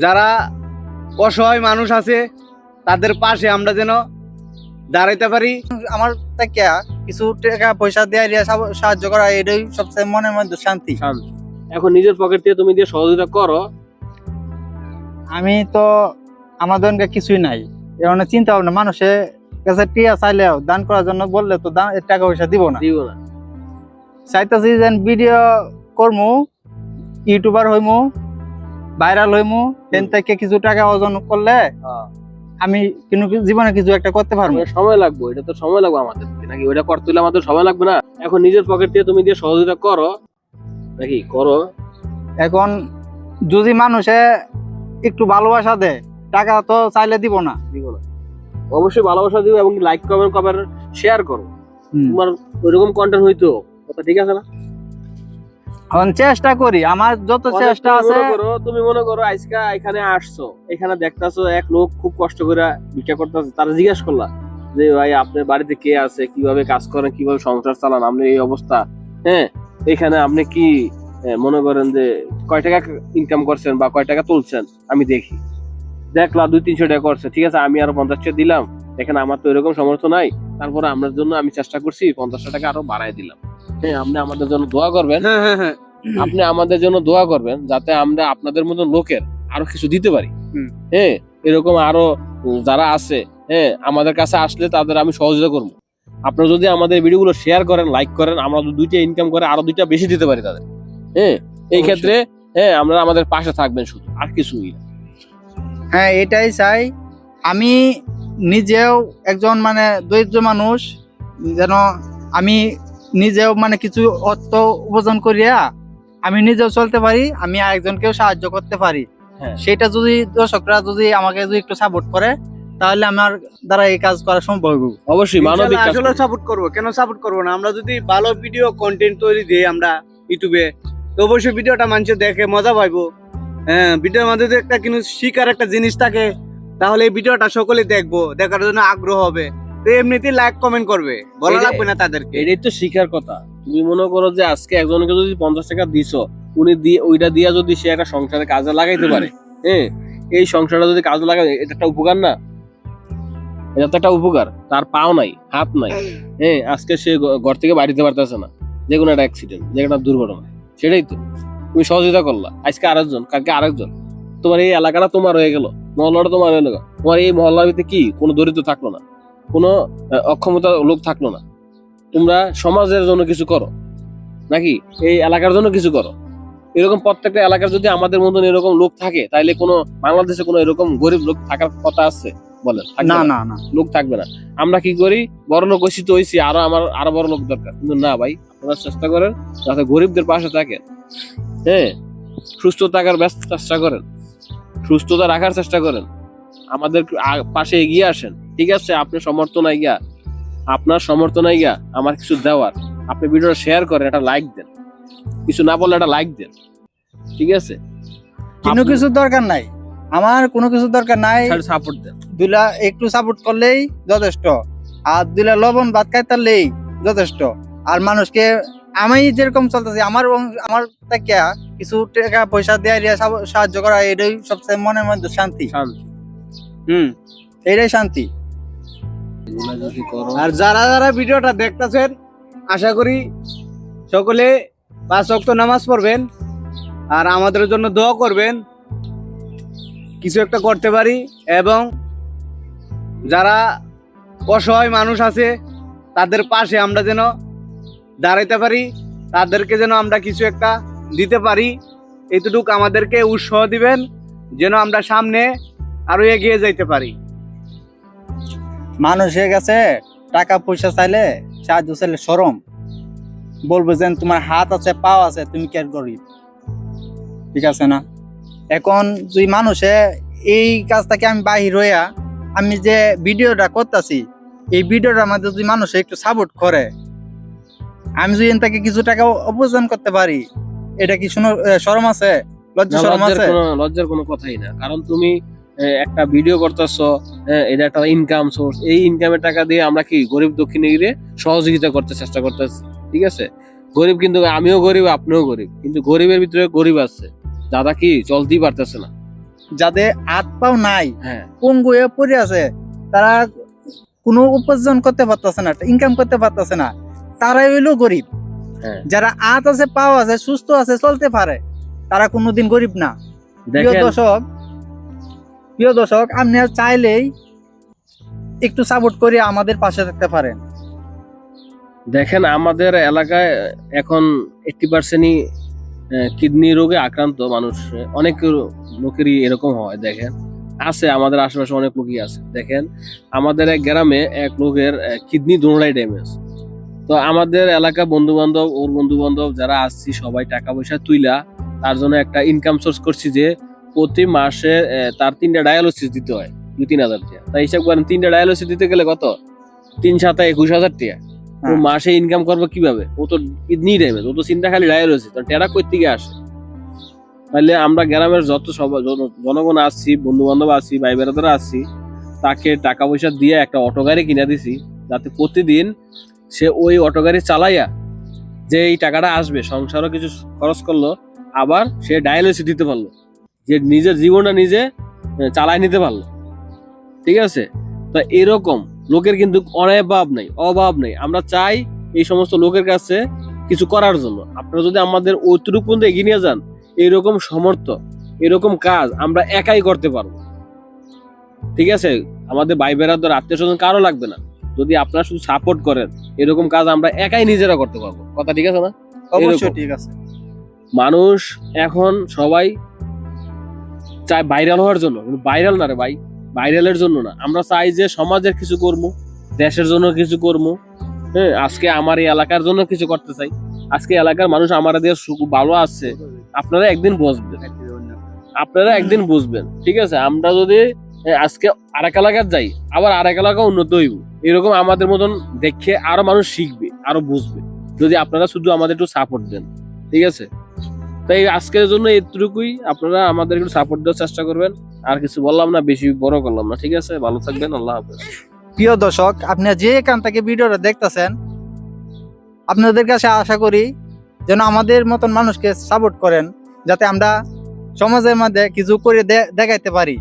যারা অসহায় মানুষ আছে তাদের পাশে আমরা যেন দাঁড়াইতে পারি। আমার থেকে কিছু টাকা পয়সা দিয়ে সাহায্য করা এটাই সবচেয়ে মনের মধ্যে শান্তি। এখন নিজের পকেট থেকে তুমি দিয়ে সহযোগিতা করো। আমি তো আমাদের কিছুই নাই, এমন চিন্তা ভাবনা মানুষের কাছে টিয়া চাইলেও দান করার জন্য বললে তো টাকা পয়সা দিব না। চাইতেছি যে ভিডিও করমু, ইউটিউবার হইমু, ভাইরাল হইমু, এন থেকে কিছু টাকা অর্জন করলে আমি কিন্তু জীবনে কিছু একটা করতে পারবো। সময় লাগবে, এটা তো সময় লাগবে আমাদের নাকি? ওইটা করতে হলে আমাদের সময় লাগবে না? এখন নিজের পকেট থেকে তুমি দিয়ে সহযোগিতা করো নাকি করো। এখন যদি মানুষে একটু ভালোবাসা দেয়, টাকা তো চাইলে দিব না। অবশ্যই ভালোবাসা দিও এবং লাইক কমেন্ট কবার শেয়ার করো। তোমার ওইরকম কন্টেন্ট হইতো কথা, ঠিক আছে না? এখন চেষ্টা করি, আমার যত চেষ্টা আছে। তুমি মনে করো আজকে এখানে আসছো, এখানে দেখতেছো এক লোক খুব কষ্ট করে ভিক্ষা করতেছে, তারা জিজ্ঞেস করলা যে ভাই আপনার বাড়িতে কে আছে, কিভাবে কাজ করেন, কিভাবে সংসার চালান, আপনি এই অবস্থা, হ্যাঁ এখানে আপনি কি মনে করেন যে কয় টাকা ইনকাম করছেন বা কয় টাকা তুলছেন, আমি দেখি দেখলা 200-300 টাকা করছে, ঠিক আছে আমি আরো 50 টাকা দিলাম, এখানে আমার তো এরকম সামর্থ্য নাই, তারপরে আপনার জন্য আমি চেষ্টা করছি 50 টাকা আরো বাড়াই দিলাম। হ্যাঁ আপনি আমাদের জন্য দোয়া করবেন। হ্যাঁ আপনি আমাদের জন্য দোয়া করবেন যাতে আমরা আপনাদের মতো লোকের আরো কিছু দিতে পারি। হ্যাঁ এরকম আরো যারা আছে, হ্যাঁ আমাদের কাছে আসলে তাদের আমি সহযোগিতা করবো। আপনারা যদি আমাদের ভিডিওগুলো শেয়ার করেন, লাইক করেন, আমরা 2টা ইনকাম করে আরো 2টা বেশি দিতে পারি তাদের। হ্যাঁ এই ক্ষেত্রে হ্যাঁ আমরা আমাদের পাশে থাকবেন, শুধু আর কিছুই না। হ্যাঁ এটাই চাই। আমি নিজেও একজন মানে দরিদ্র মানুষ, যেন আমি নিজেও মানে কিছু অর্থ উপার্জন করিয়া আমি নিজেও চলতে পারি, আমি আরেকজনকেও সাহায্য করতে পারি। সেটা যদি দর্শকরা যদি আমাকে যদি একটু সাপোর্ট করে, তাহলে আমার দ্বারা এই কাজ করা সম্ভব। অবশ্যই মানবিক কাজ আসলে সাপোর্ট করবো, কেন সাপোর্ট করবো না? আমরা যদি ভালো ভিডিও কন্টেন্ট তৈরি দিই আমরা ইউটিউবে, তো অবশ্যই ভিডিওটা মানুষে দেখে মজা পাইবো। হ্যাঁ ভিডিওর মধ্যে যদি একটা কিন্তু শিকার একটা জিনিস থাকে, তাহলে এই ভিডিওটা সকলে দেখবো, দেখার জন্য আগ্রহ হবে, তো এমনিতেই লাইক কমেন্ট করবে, বলা লাগবে না তাদেরকে। এটাই তো শিখার কথা। তুমি মনে করো যে আজকে একজনকে যদি 50 টাকা দিছো, উনি দিয়ে ওইটা দিয়া যদি সে একটা সংসারে কাজে লাগাইতে পারে, হ্যাঁ এই সংসারটা যদি কাজে লাগায়, এটা একটা উপকার না? এটা তো একটা উপকার। তার পাও নাই, হাত নাই, হ্যাঁ আজকে সে ঘর থেকে বাড়িতে পারতেছে না, যে কোনো একটা অ্যাক্সিডেন্ট, যে কোনো দুর্ঘটনা, সেটাই তো তুমি সহযোগিতা করলা। আজকে আরেকজন, কালকে আরেকজন, তোমার এই এলাকাটা তোমার হয়ে গেল, মহল্লাটা তোমার হয়ে গেল। তোমার এই মহল্লার ভিতরে কি কোনো দরিদ্র থাকলো না, কোনো অক্ষমতা লোক থাকলো না। তোমরা সমাজের জন্য কিছু করো নাকি এই এলাকার জন্য কিছু করো। এরকম প্রত্যেকটা এলাকার যদি আমাদের মতন এরকম লোক থাকে, তাহলে কোনো বাংলাদেশে কোনো এরকম গরিব লোক থাকার কথা আছে বলেন? না না না, লোক থাকবে না। আমরা কি করি, বড় লোক হইছি তো হইছি, আরো বড় লোক দরকার, কিন্তু না ভাই, আপনারা চেষ্টা করেন যাতে গরিবদের পাশে থাকেন। হ্যাঁ সুস্থ থাকার ব্যস্ত চেষ্টা করেন, সুস্থতা রাখার চেষ্টা করেন, আমাদের পাশে এগিয়ে আসেন। ঠিক আছে আপনার সামর্থ্য নাই গিয়া, আপনার সামর্থ্য নাই গিয়া আমার কিছু দেওয়ার, আপনি ভিডিওটা শেয়ার করেন, একটা লাইক দেন, কিছু না বললে একটা লাইক দেন, ঠিক আছে? কোনো কিছু দরকার নাই, আমার কোনো কিছু দরকার নাই, সাপোর্ট দেন। দুলা একটু সাপোর্ট করলেই যথেষ্ট, আর দুলা লবণ ভাত খাইতালেই যথেষ্ট। আর মানুষকে আমি যেরকম চলতেছি, আমার থেকে কিছু টাকা পয়সা দিয়ে সাহায্য করা এটাই সবচেয়ে মনের মধ্যে শান্তি। এটাই শান্তি। আর যারা যারা ভিডিওটা দেখতেছেন, আশা করি সকলে 5 ওয়াক্ত নামাজ পড়বেন আর আমাদের জন্য দোয়া করবেন, কিছু একটা করতে পারি। এবং যারা অসহায় মানুষ আছে তাদের পাশে আমরা যেন দাঁড়াইতে পারি, তাদেরকে যেন আমরা কিছু একটা দিতে পারি, এইটুকু আমাদেরকে উৎসাহ দিবেন যেন আমরা সামনে আরো এগিয়ে যাইতে পারি। মানুষের কাছে টাকা পয়সা চাইলে, সাহায্য চাইলে শরম, বলবো যে তোমার হাত আছে পাও আছে, তুমি কি আর গরিব? ঠিক আছে না? এখন যদি মানুষে এই কাজ থেকে আমি বাহির হইয়া আমি যে ভিডিওটা করতেছি, এই ভিডিওটার মধ্যে যদি মানুষে একটু সাপোর্ট করে, আমি যদি তাকে কিছু টাকা উপার্জন করতে পারি, এটা কি শরম আছে? লজ্জা শরম আছে? লজ্জার কোনো কথাই না। কারণ তুমি একটা ভিডিও করতেছো, এটা একটা ইনকাম সোর্স, এই ইনকামের টাকা দিয়ে আমরা কি গরিব দক্ষিণে গিয়ে সহযোগিতা করতে চেষ্টা করতেছি। ঠিক আছে গরিব, কিন্তু আমিও গরিব, আপনিও গরিব, কিন্তু গরিবের ভিতরে গরিব আছে যারা কি চলতেই পারতেছে না, যাদের হাত পাও নাই, হ্যাঁ পঙ্গু হয়ে পড়ে আছে, তারা কোনো উপার্জন করতে পারতেছে না, ইনকাম করতে পারতেছে না, তারাই হইলো গরিব। হ্যাঁ যারা হাত আছে, পাও আছে, সুস্থ আছে, চলতে পারে, তারা কোনোদিন গরিব না। প্রিয় দেখেন দর্শক, আপনি চাইলেই একটু সাপোর্ট করে আমাদের পাশে থাকতে পারেন। দেখেন আমাদের এলাকায় এখন 80%ই কিডনি রোগে আক্রান্ত মানুষ, অনেক লোকেরই এরকম হয়। দেখেন আছে আমাদের আশেপাশে অনেক লোকই আছে। দেখেন আমাদের এক গ্রামে এক লোকের কিডনি দুটোটাই ড্যামেজ। তো আমাদের এলাকা বন্ধু বান্ধব, ওর বন্ধু বান্ধব যারা আসছি সবাই টাকা পয়সা তুইলা তার জন্য একটা ইনকাম সোর্স করছি যে প্রতি মাসে তার 3টা ডায়ালিসিস দিতে হয় 2-3 হাজার টাকা। তাই হিসাব করেন 3টা ডায়ালিসিস দিতে গেলে কত, 3-7 21,000 টাকা। ও মাসে ইনকাম করবে কিভাবে? ও তো কিডনি ড্যামেজ, ও তো চিন্তা খালি ডায়ালিসিস, তো টেরা কই থেকে আসে? তাহলে আমরা গ্রামের যত সবাই জনগণ আসছি, বন্ধু বান্ধব আসছি, ভাই বেড়াদারা আসছি, তাকে টাকা পয়সা দিয়ে একটা অটো গাড়ি কিনে দিছি, যাতে প্রতিদিন সে ওই অটো গাড়ি চালাইয়া যে এই টাকাটা আসবে, সংসারও কিছু খরচ করলো, আবার সে ডায়ালিসিস দিতে পারলো, যে নিজের জীবনটা নিজে চালায় নিতে পারলো। ঠিক আছে? তো এরকম লোকের কিন্তু অভাব নেই। আমরা চাই এই সমস্ত লোকের কাছে কিছু করার জন্য। আপনারা যদি আমাদের ওইটুকু পর্যন্ত এগিয়ে নিয়ে যান, এরকম সমর্থ, এরকম কাজ আমরা একাই করতে পারবো। ঠিক আছে? আমাদের ভাই বেড়াদার, আত্মীয় স্বজন কারো লাগবে না। যদি আপনারা শুধু সাপোর্ট করেন, এরকম কাজ আমরা একাই নিজেরা করতে পারবো। কথা ঠিক আছে না? অবশ্যই এরকম। ঠিক আছে। মানুষ এখন সবাই চায় ভাইরাল হওয়ার জন্য, কিন্তু ভাইরাল না রে ভাই, ভাইরালের জন্য না। আমরা চাই যে সমাজের কিছু করবো, দেশের জন্য কিছু করবো। হ্যাঁ, আজকে আমার এই এলাকার জন্য কিছু করতে চাই। আজকে এলাকার মানুষ আমার দিয়ে ভালো আছে, আপনারা একদিন বুঝবেন। ঠিক আছে? আমরা যদি আজকে আরেক এলাকার যাই, আবার আরেক এলাকা উন্নত হইব, এরকম আমাদের মতন দেখে আরো মানুষ শিখবে, আরো বুঝবে, যদি আপনারা শুধু আমাদের একটু সাপোর্ট দেন। ঠিক আছে? তাই আজকের জন্য এতটুকুই। আপনারা আমাদের একটু সাপোর্ট দেওয়ার চেষ্টা করবেন। আর কিছু বললাম না, বেশি বড় করলাম না। ঠিক আছে? ভালো থাকবেন। আল্লাহ হাফেজ। প্রিয় দর্শক, আপনি যে এখান থেকে ভিডিওটা দেখতেছেন, আপনাদের কাছে আশা করি যেন আমাদের মতন মানুষকে সাপোর্ট করেন, যাতে আমরা সমাজের মধ্যে কিছু করে দেখাইতে পারি।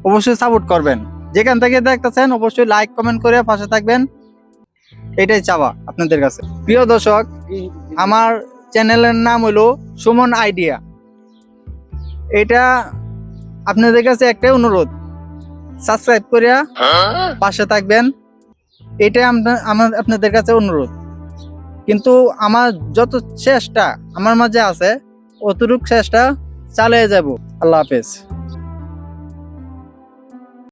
অবশ্যই সাপোর্ট করবেন। যেখান থেকে দেখতেছেন অবশ্যই লাইক কমেন্ট করে পাশে থাকবেন, এটাই চাওয়া আপনাদের কাছে। প্রিয় দর্শক, আমার চ্যানেলের নাম হলো সুমন আইডিয়া। এটা আপনাদের কাছে একটাই অনুরোধ, সাবস্ক্রাইব করে পাশে থাকবেন, এটাই আপনাদের কাছে অনুরোধ। কিন্তু আমার যত চেষ্টা আমার মাঝে আছে, অতটুকু চেষ্টা চালিয়ে যাব। আল্লাহ হাফেজ।